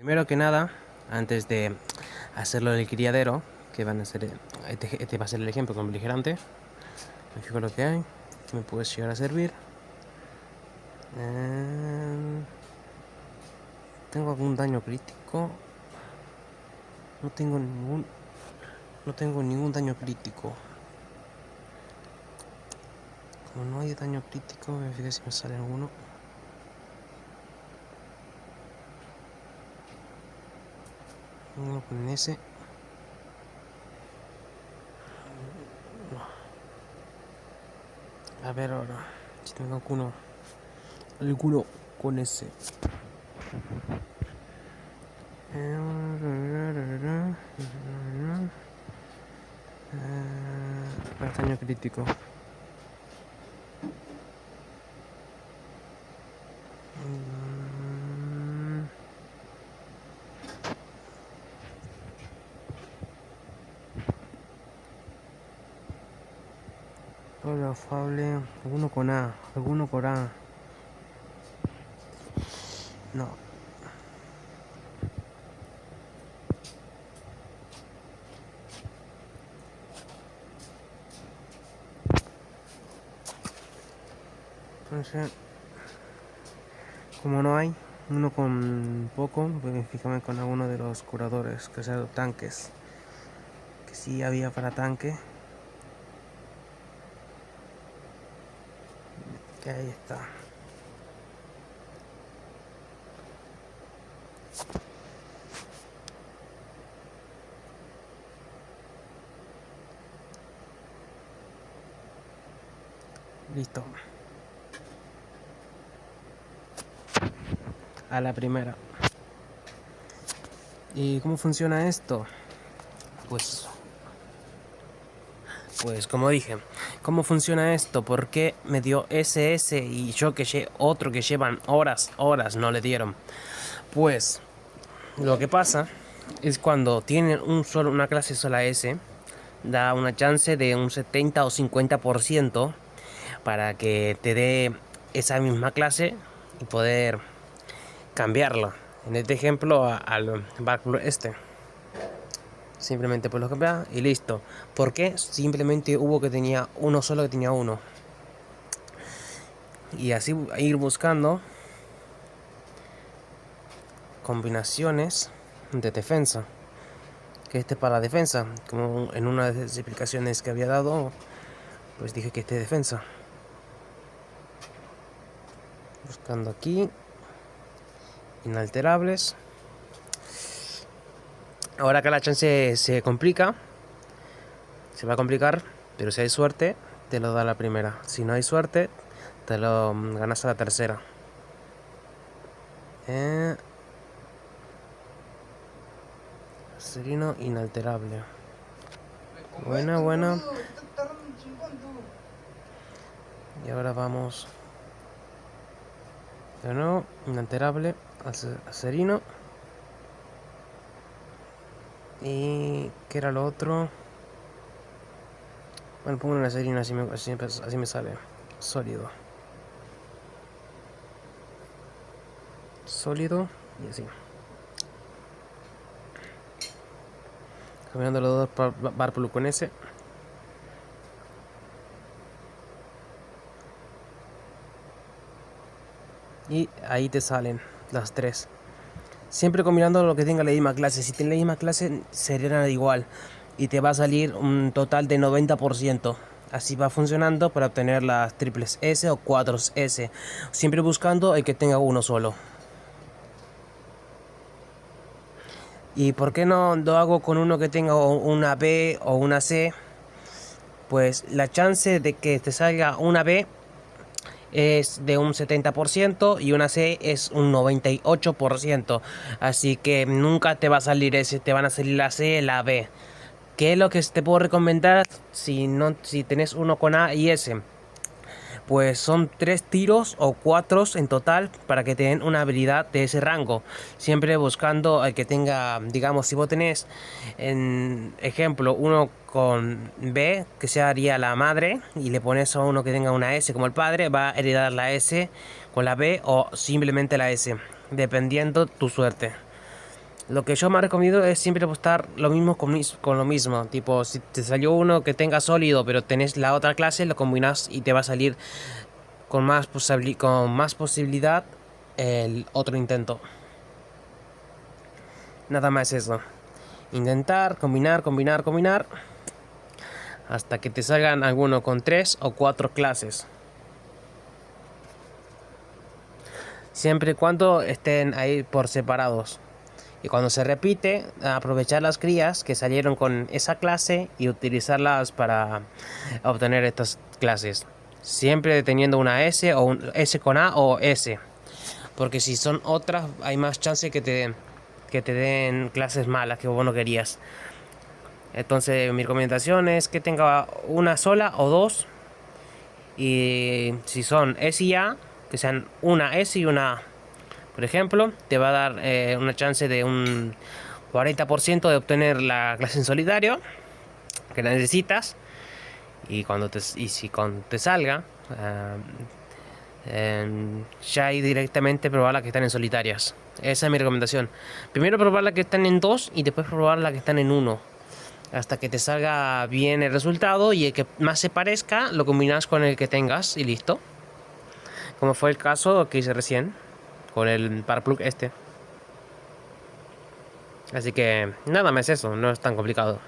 Primero que nada, antes de hacerlo del criadero, que van a ser, este va a ser el ejemplo con beligerante. Me fijo lo que hay, que me puede llegar a servir. ¿Tengo algún daño crítico? No tengo ningún daño crítico. Como no hay daño crítico, me fijé si me sale alguno. Uno con ese. A ver ahora, si tengo alguno con ese. Daño crítico. Hola, afable. Alguno con A. Alguno con A. No. Entonces, como no hay uno con poco, voy a fijarme con alguno de los curadores, que sea tanques. Que sí había para tanque. Que ahí está. Listo. A la primera. ¿Y cómo funciona esto? Pues como dije, ¿cómo funciona esto? ¿Por qué me dio SS y yo que otro que llevan horas no le dieron? Pues lo que pasa es cuando tienen una clase sola S, da una chance de un 70 o 50% para que te dé esa misma clase y poder cambiarla. En este ejemplo al báculo este. Simplemente pues lo cambiaba y listo. ¿Por qué? Simplemente hubo que tenía uno solo que tenía uno. Y así ir buscando combinaciones de defensa. Que este para la defensa. Como en una de las explicaciones que había dado, pues dije que este es defensa. Buscando aquí. Inalterables. Ahora que la chance se complica. Se va a complicar. Pero si hay suerte, te lo da la primera. Si no hay suerte, te lo ganas a la tercera. Serino inalterable. Buena. Y ahora vamos. De nuevo, inalterable. Serino. Y ¿qué era lo otro? Bueno, pongo una serina, así me sale. Sólido. Sólido. Y así. Cambiando los dos bárpulos con ese. Y ahí te salen las tres. Siempre combinando lo que tenga la misma clase. Si tiene la misma clase, sería igual. Y te va a salir un total de 90%. Así va funcionando para obtener las triples S o 4S. Siempre buscando el que tenga uno solo. ¿Y por qué no lo hago con uno que tenga una B o una C? Pues la chance de que te salga una B es de un 70% y una C es un 98%. Así que nunca te va a salir ese, te van a salir la C y la B. ¿Qué es lo que te puedo recomendar si tenés uno con A y S? Pues son 3 tiros o 4 en total para que te den una habilidad de ese rango. Siempre buscando el que tenga, digamos, si vos tenés, en ejemplo, uno con B, que se haría la madre, y le pones a uno que tenga una S como el padre, va a heredar la S con la B o simplemente la S, dependiendo tu suerte. Lo que yo me recomiendo es siempre apostar lo mismo con lo mismo. Tipo, si te salió uno que tenga sólido, pero tenés la otra clase, lo combinas y te va a salir con más posibilidad el otro intento. Nada más eso. Intentar, combinar, hasta que te salgan alguno con 3 o 4 clases. Siempre y cuando estén ahí por separados. Y cuando se repite, aprovechar las crías que salieron con esa clase y utilizarlas para obtener estas clases. Siempre teniendo una S o un S con A o S. Porque si son otras, hay más chance que te den clases malas que vos no querías. Entonces mi recomendación es que tenga una sola o dos. Y si son S y A, que sean una S y una A. Por ejemplo, te va a dar una chance de un 40% de obtener la clase en solitario que la necesitas. Y cuando te salga, ya hay directamente probar las que están en solitarias. Esa es mi recomendación. Primero probar las que están en 2 y después probar las que están en 1. Hasta que te salga bien el resultado y el que más se parezca lo combinas con el que tengas y listo. Como fue el caso que hice recién con el Parplug este. Así que nada más eso, no es tan complicado.